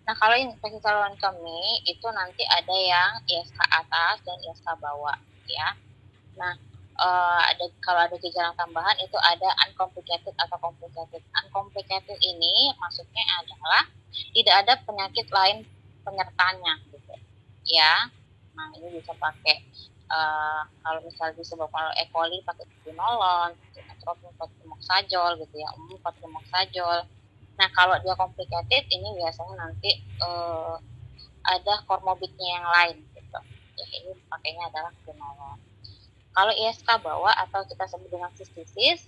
Nah, kalau infeksi saluran kemih itu nanti ada yang ISK atas dan ISK bawah, ya. Nah, kalau ada gejala tambahan itu ada uncomplicated atau complicated. Uncomplicated ini maksudnya adalah tidak ada penyakit lain penyertanya, gitu, ya. Nah, ini bisa pakai kalau misalnya disebabkan oleh E. coli pakai quinolone, patrimoxazole gitu ya, patrimoxazole. Nah, kalau dia complicated ini biasanya nanti ada komorbidnya yang lain gitu. Ya, ini pakainya adalah quinolone. Kalau ISK bawah atau kita sebut dengan cystitis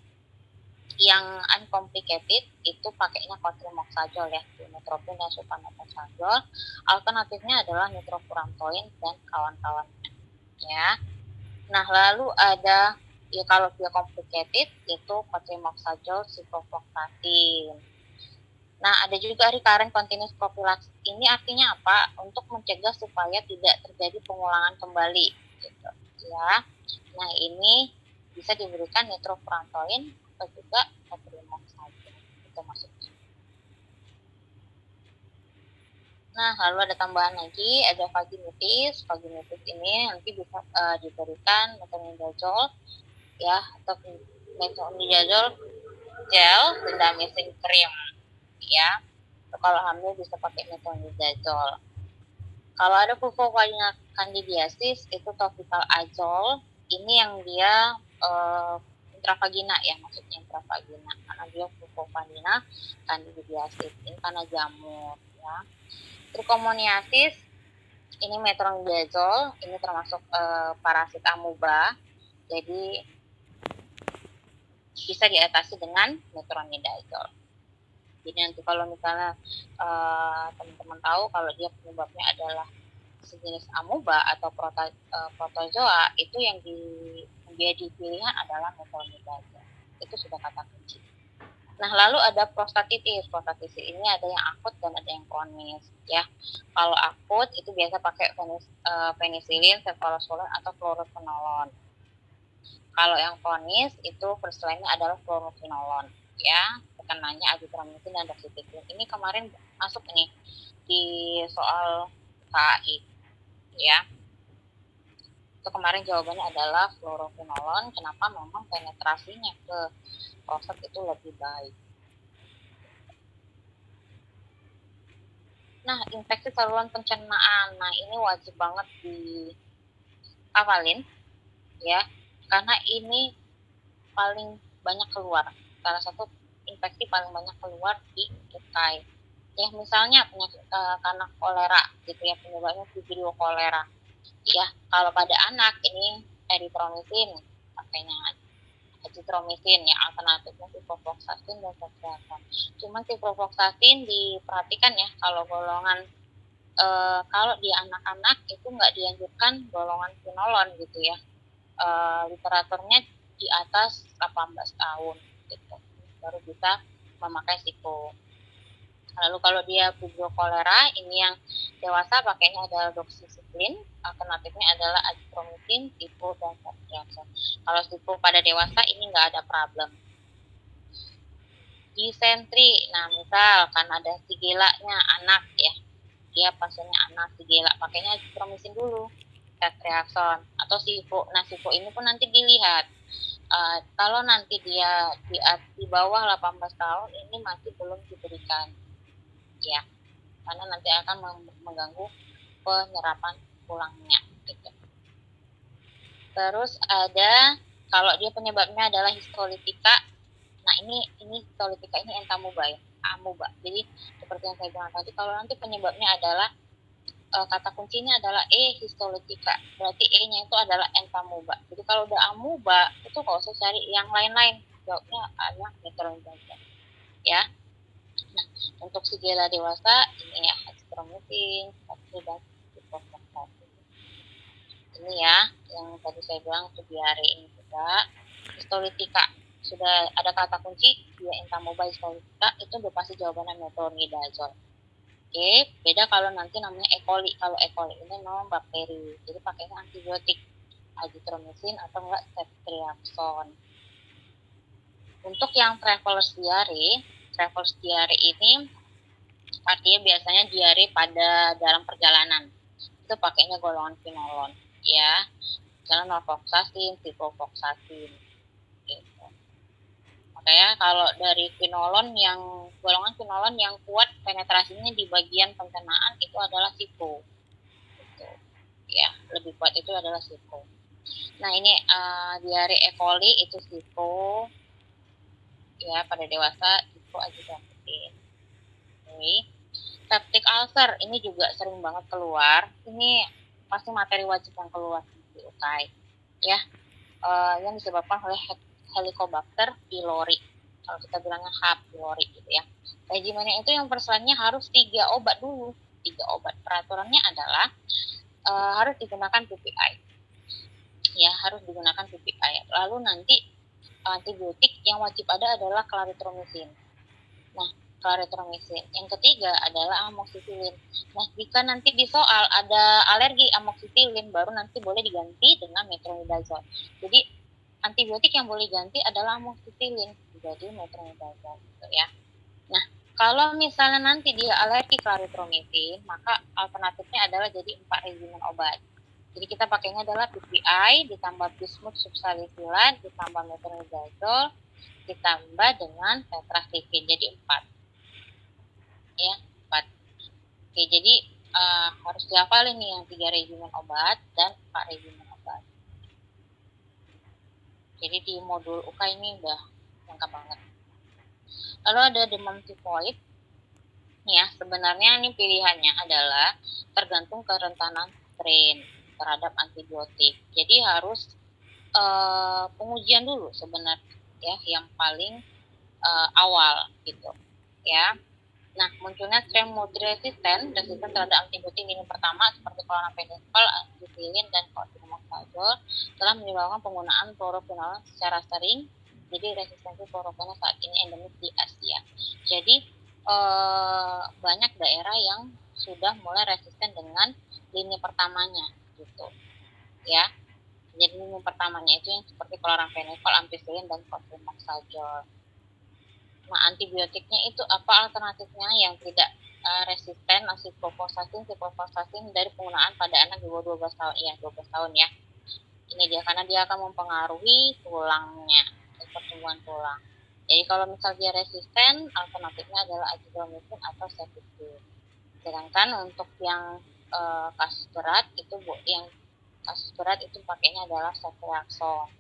yang uncomplicated itu pakainya cotrimoxazole ya, dimetropin dan sulfamethoxazole. Alternatifnya adalah nitrofurantoin dan kawan-kawannya, ya. Nah, lalu ada ya kalau dia complicated itu cotrimoxazole, ciprofloxacin. Nah, ada juga recurrent continuous prophylaxis. Ini artinya apa? Untuk mencegah supaya tidak terjadi pengulangan kembali, gitu, ya. Nah, ini bisa diberikan nitrofurantoin atau juga cotrimoxazole. Itu maksudnya. Nah, lalu ada tambahan lagi, ada vaginitis. Vaginitis ini nanti bisa diberikan metronidazole, ya, atau metronidazole gel, bendamycin krim, ya. Kalau hamil bisa pakai metronidazole. Kalau ada vulvovaginal candidiasis itu topical azole, ini yang dia intravagina ya, maksudnya intravagina karena dia vulvovaginal candidiasis, ini karena jamur, ya. Trichomoniasis ini metronidazole, ini termasuk parasit amuba, jadi bisa diatasi dengan metronidazole. Jadi nanti kalau misalnya teman-teman tahu kalau dia penyebabnya adalah sejenis amuba atau protozoa, itu yang menjadi pilihan adalah metronidazole. Itu sudah kata kunci. Nah, lalu ada prostatitis. Prostatitis ini ada yang akut dan ada yang kronis, ya. Kalau akut itu biasa pakai penicillin, cefalosporin atau fluoroquinolone. Kalau yang kronis itu first line-nya adalah fluoroquinolone, ya. Tekanannya azithromycin dan doxycycline. Ini kemarin masuk nih di soal KAI, ya. Itu kemarin jawabannya adalah fluoroquinolone. Kenapa? Memang penetrasinya ke prostat itu lebih baik. Nah, infeksi saluran pencernaan, nah ini wajib banget dihafalin, ya, karena ini paling banyak keluar. Salah satu infeksi paling banyak keluar di UKAI. Ya, misalnya penyakit karena kolera, gitu ya, penyebabnya vibrio kolera. Ya, kalau pada anak ini eritromisin, pakainya azithromycin, ya, alternatifnya ciprofloxacin dan ceftriaxone. Cuman ciprofloxacin diperhatikan ya, kalau golongan kalau di anak-anak itu nggak dianjurkan golongan quinolone gitu ya. Literaturnya di atas 18 tahun gitu baru bisa memakai siko. Lalu kalau dia vibrio kolera ini yang dewasa pakainya adalah doxycycline, alternatifnya adalah azithromycin, siko dan ceftriaxone. Kalau siko pada dewasa ini nggak ada problem. Disentri, nah misal kan ada sigilanya anak ya, dia pasiennya anak sigila, pakainya azithromycin dulu, ceftriaxone atau sifo. Nah, sifo ini pun nanti dilihat. Kalau nanti dia di bawah 18 tahun ini masih belum diberikan, ya, karena nanti akan mengganggu penyerapan tulangnya. Gitu. Terus ada kalau dia penyebabnya adalah histolitika. Nah, ini histolitika ini entamuba ya, amuba. Jadi seperti yang saya bilang tadi, kalau nanti penyebabnya adalah kata kuncinya adalah histolitika, berarti E-nya itu adalah entamuba. Jadi kalau udah amuba itu nggak usah cari yang lain-lain, jawabnya adalah metronidazole, ya. Nah, untuk sigila dewasa ini ya azithromycin, dan ciprofloxacin. Ini ya yang tadi saya bilang untuk diare ini juga. Histolitika sudah ada kata kunci dia entamuba histolitika, itu udah pasti jawabannya metronidazole. Oke, beda kalau nanti namanya E. coli. Kalau E. coli ini memang bakteri, jadi pakainya antibiotik, azithromycin atau enggak ceftriaxone. Untuk yang traveler's diare ini artinya biasanya diare pada dalam perjalanan, itu pakainya golongan quinolone ya, misalnya norfloxacin, ciprofloxacin gitu. Makanya kalau dari quinolone yang golongan quinolone yang kuat penetrasinya di bagian pencernaan itu adalah cipro gitu. Ya, lebih kuat itu adalah cipro. Nah, ini diare E. coli itu cipro ya, pada dewasa cipro azidophilin. Oke. Peptic ulcer ini juga sering banget keluar. Ini pasti materi wajib yang keluar di UKAI ya, yang disebabkan oleh Helicobacter pylori, kalau kita bilangnya H. pylori gitu ya. Regimennya itu yang perselannya harus 3 obat dulu, 3 obat. Peraturannya adalah harus digunakan PPI ya, harus digunakan PPI. Lalu nanti antibiotik yang wajib ada adalah clarithromycin. Nah, clarithromycin. Yang ketiga adalah amoxicillin. Nah, jika nanti di soal ada alergi amoxicillin, baru nanti boleh diganti dengan metronidazole. Jadi antibiotik yang boleh ganti adalah amoxicillin, jadi metronidazole gitu ya. Nah, kalau misalnya nanti dia alergi clarithromycin, maka alternatifnya adalah jadi 4 regimen obat. Jadi kita pakainya adalah PPI ditambah bismut subsalicilat ditambah metronidazole ditambah dengan tetracycline, jadi 4 ya, 4. Oke, jadi harus dihafalin nih yang 3 regimen obat dan 4 regimen obat. Jadi di modul UK ini udah lengkap banget. Lalu ada demam tifoid. Ya, sebenarnya ini pilihannya adalah tergantung kerentanan strain terhadap antibiotik. Jadi harus pengujian dulu sebenarnya ya, yang paling awal gitu ya. Nah, munculnya strain multiresisten terhadap antibiotik ini pertama seperti chloramphenicol, ampicillin, dan clostridium telah menyebabkan penggunaan fluoroquinolone secara sering. Jadi resistensi fluoroquinolone saat ini endemis di Asia. Jadi banyak daerah yang sudah mulai resisten dengan lini pertamanya gitu ya. Jadi lini pertamanya itu yang seperti chloramphenicol, ampicillin, dan clostridium. Nah, antibiotiknya itu apa alternatifnya yang tidak resisten, ciprofloxacin dari penggunaan pada anak di bawah 12 tahun. Iya, 12 tahun ya. Ini dia, karena dia akan mempengaruhi tulangnya, pertumbuhan tulang. Jadi kalau misal dia resisten, alternatifnya adalah azithromycin atau cefixime. Sedangkan untuk yang kasus berat itu pakainya adalah ceftriaxone.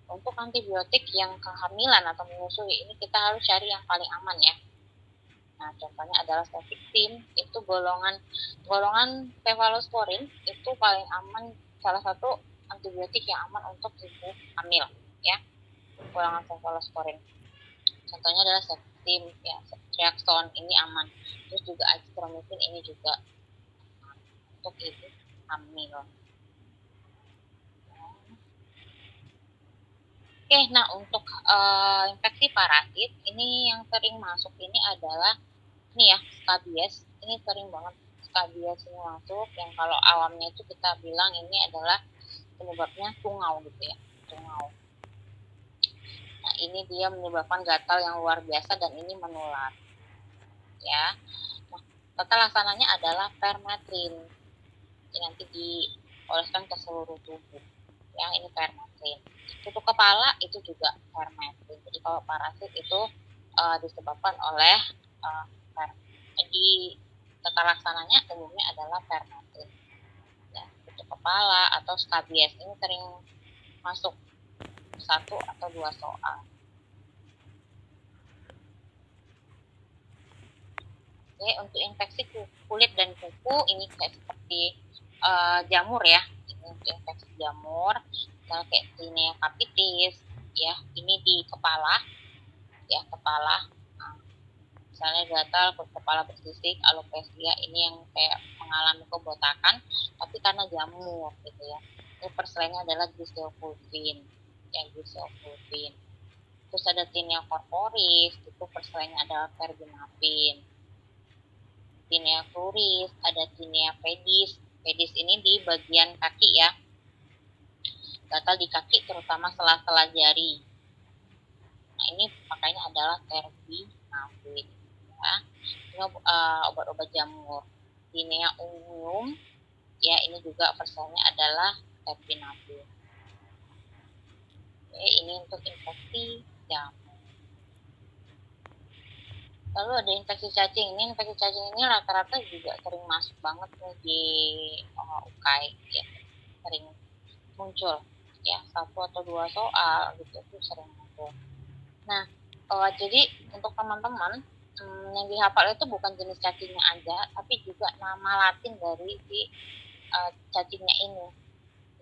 Untuk antibiotik yang kehamilan atau menyusui ini kita harus cari yang paling aman ya. Nah, contohnya adalah cefixime, itu golongan cephalosporin itu paling aman, salah satu antibiotik yang aman untuk ibu hamil ya. Golongan cephalosporin. Contohnya adalah cefixime ya, ceftriaxone ini aman. Terus juga azithromycin ini juga aman untuk ibu hamil. Oke, nah untuk infeksi parasit ini yang sering masuk ini adalah ini ya, skabies. Ini sering banget skabies ini masuk, yang kalau awamnya itu kita bilang ini adalah penyebabnya tungau gitu ya, tungau. Nah, ini dia menyebabkan gatal yang luar biasa dan ini menular ya. Nah, tata laksananya adalah permethrin. Ini nanti dioleskan ke seluruh tubuh ya, ini permethrin. Tutuk kepala itu juga permethrin. Jadi kalau parasit itu disebabkan oleh di tata laksananya umumnya adalah permethrin. Ya, tutuk kepala atau skabies ini sering masuk 1 atau 2 soal. Oke, untuk infeksi kulit dan kuku ini kayak seperti jamur ya. Ini untuk infeksi jamur, misalnya kayak tinea capitis ya, ini di kepala ya, kepala. Nah, misalnya gatal, kepala bersisik, alopecia, ini yang kayak mengalami kebotakan tapi karena jamur gitu ya. Ini perselainya adalah gliseofulvin ya, gliseofulvin. Terus ada tinea corporis, itu perselainya adalah verbenapin. Tinea cruris, ada tinea pedis. Pedis ini di bagian kaki ya, gatal di kaki terutama sela-sela jari. Nah, ini makanya adalah terbinafin ya. obat-obat jamur. Guinea unguium, ya ini juga versalnya adalah Tepinabul. Ini untuk infeksi jamur. Lalu ada infeksi cacing. Infeksi cacing ini rata-rata juga sering masuk banget nih di UKAI, ya, sering muncul, ya, 1 atau 2 soal gitu itu sering muncul. Nah, jadi untuk teman-teman yang dihafal itu bukan jenis cacingnya aja, tapi juga nama latin dari si cacingnya ini.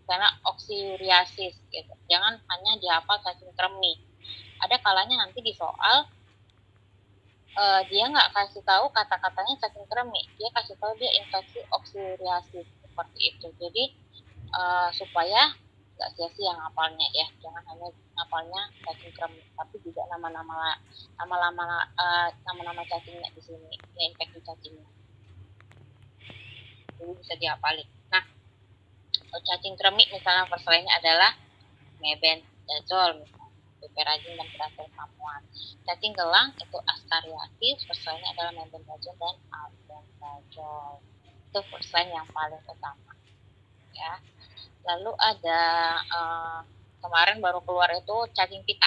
Karena oxyuriasis gitu. Jangan hanya dihafal cacing kremi. Ada kalanya nanti di soal dia nggak kasih tahu kata-katanya cacing kremi, dia kasih tahu dia infeksi oxyuriasis seperti itu. Jadi supaya nggak sia-sia ngapalnya, ya, jangan hanya ngapalnya cacing kremi, tapi juga nama-nama cacingnya di sini, ya, infeksi cacingnya. Jadi bisa dihafalin. Nah, cacing kremi misalnya versalnya adalah mebendazole, piperagin dan paracetamol. Cacing gelang itu Ascariasis, versalnya adalah mebendazole dan albendazole. Itu versal yang paling utama, ya. Lalu ada kemarin baru keluar itu cacing pita,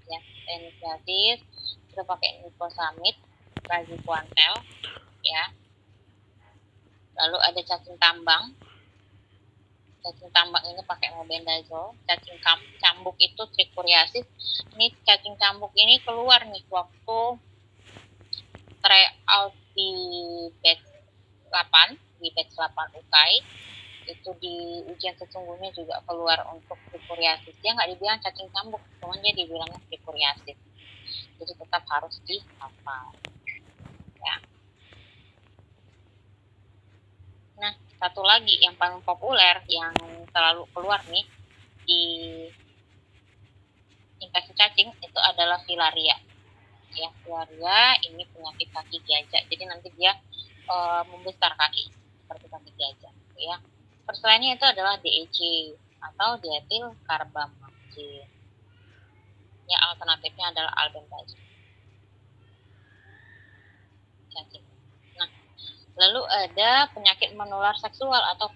ya, Enikiasis, kita pakai nicosamid, praziquantel, ya. Lalu ada cacing tambang. Cacing tambang ini pakai mebendazole. Cacing cambuk itu trichuriasis. Ini cacing cambuk ini keluar nih waktu tryout di batch 8, UKAI. Itu di ujian sesungguhnya juga keluar untuk trichuriasis. Dia nggak dibilang cacing cambuk, cuman dia dibilangnya trichuriasis. Jadi tetap harus dihafal, ya. Nah, satu lagi yang paling populer yang selalu keluar nih di infeksi cacing itu adalah filaria. Ya, filaria ini penyakit kaki gajah. Jadi nanti dia membesar kaki seperti kaki gajah, ya. Versalnya itu adalah DEC atau diethil karbamazin. Ya, alternatifnya adalah albendazole. Cacing. Nah, lalu ada penyakit menular seksual atau